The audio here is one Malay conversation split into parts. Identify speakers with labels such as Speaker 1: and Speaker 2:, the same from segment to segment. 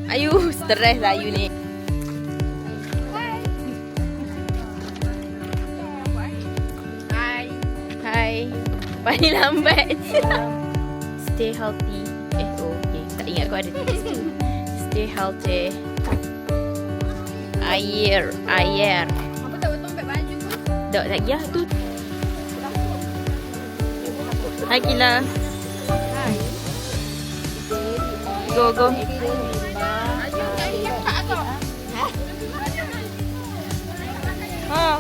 Speaker 1: Ayu, stres lah Ayu ni. Hai. Paling lambat. Stay healthy. Okay. Tak ingat kau ada tulis tu. Stay healthy. Air.
Speaker 2: Apa tak betul pakai baju pun?
Speaker 1: Tak lagi lah tu. Hai Kila. Go.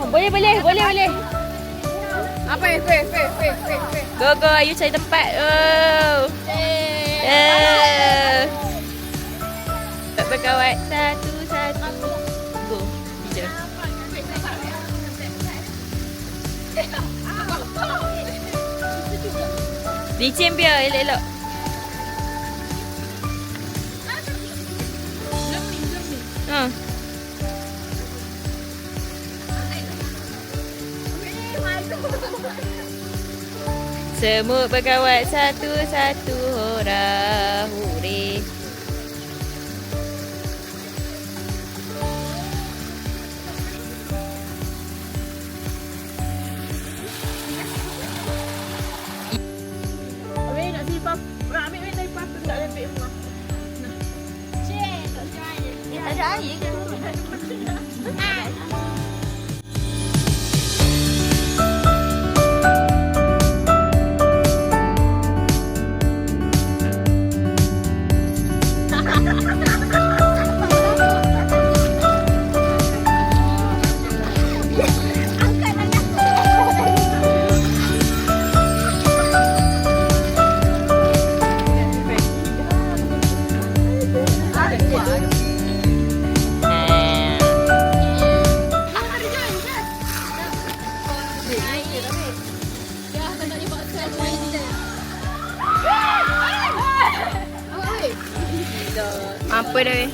Speaker 1: Boleh.
Speaker 2: Apa ya? Fe.
Speaker 1: Go, Ayu cari tempat. Berkawat satu. Go. Bija. Licin biar elok-elok. Semut berkawat satu-satu, hurra huri.
Speaker 2: Ambil nak sipap. Ambil dari patung tak ambil rumah. Cik, tak ada air. Tak ada air ke?
Speaker 1: Apa dah? Wait.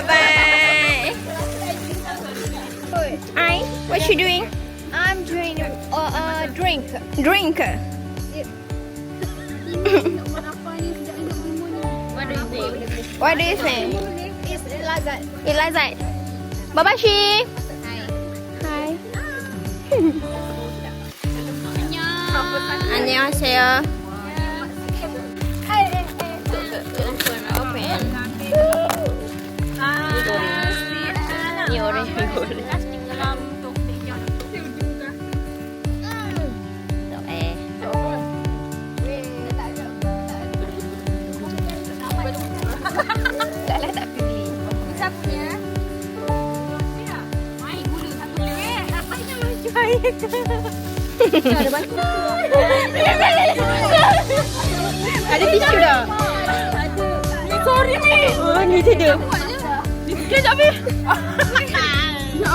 Speaker 1: Bye. Hi, what you doing?
Speaker 2: I'm doing drink.
Speaker 1: Drink. What do you think?
Speaker 2: It's lazat.
Speaker 1: You like that? Babashi. Hi. 안녕하세요. Open. Ni orang. Salah tak pilih.
Speaker 2: Siapa punya? Mai gula satu lewat. Apanya macam air? Ada batu.
Speaker 1: Ada tisu dah.
Speaker 2: Sorry ni.
Speaker 1: Oh, ni tidur.
Speaker 2: Kejap ni.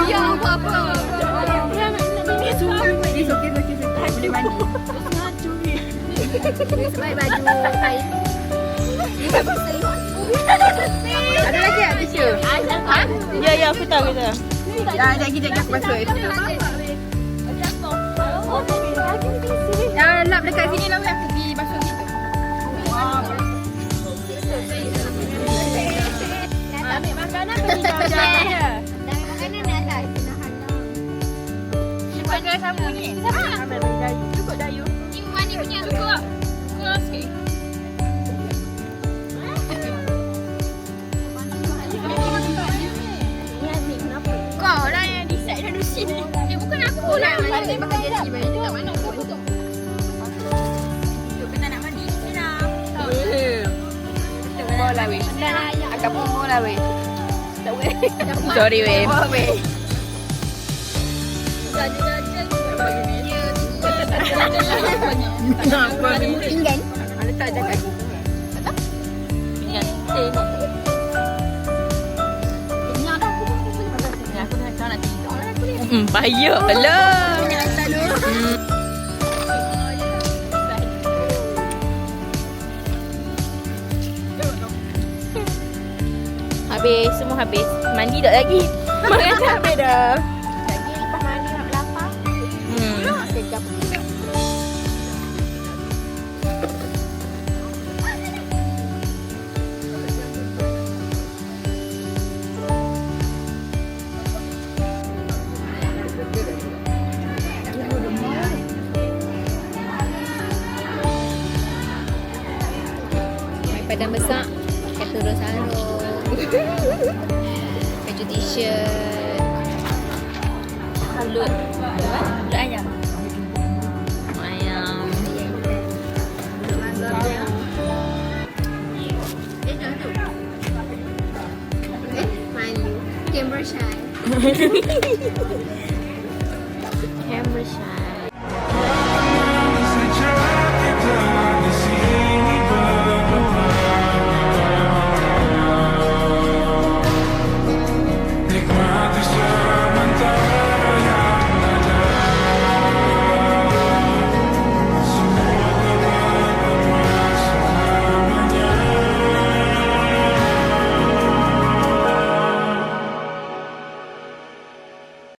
Speaker 2: Ya, apa-apa. It's okay. Boleh mandi. Sebaik baju kain.
Speaker 1: Ada lagi tak tisu? Ya, aku tahu.
Speaker 2: Dah, sekejap aku basuh. Lap dekat sini lah, aku pergi basuh situ. Ambil makanan pergi kau je. Ambil makanan ni atas. Simpan dia sama ni. Ambil dayu. Cukup dayu. Ni mani punya cukup. Cukup sikit. Kau lah yang decide dah di sini. Dia bukan aku lah. Nanti bakal jadi banyak dekat mana.
Speaker 1: Lah weh. Agak pomo lah weh. Sorry weh.
Speaker 2: Pinggan.
Speaker 1: Letak je kaki. Pinggan. Aku nak kau nak tidur. Payah lah. Habis, semua habis. Mandi tak lagi. Makan dah habis dah.
Speaker 2: Lagi lepas mandi nak lapar.
Speaker 1: Hmm.
Speaker 2: Kejap.
Speaker 1: baju t-shirt. Salut.
Speaker 2: Ada ayam.
Speaker 1: Ayam.
Speaker 3: Camera shy.
Speaker 1: Camera shy.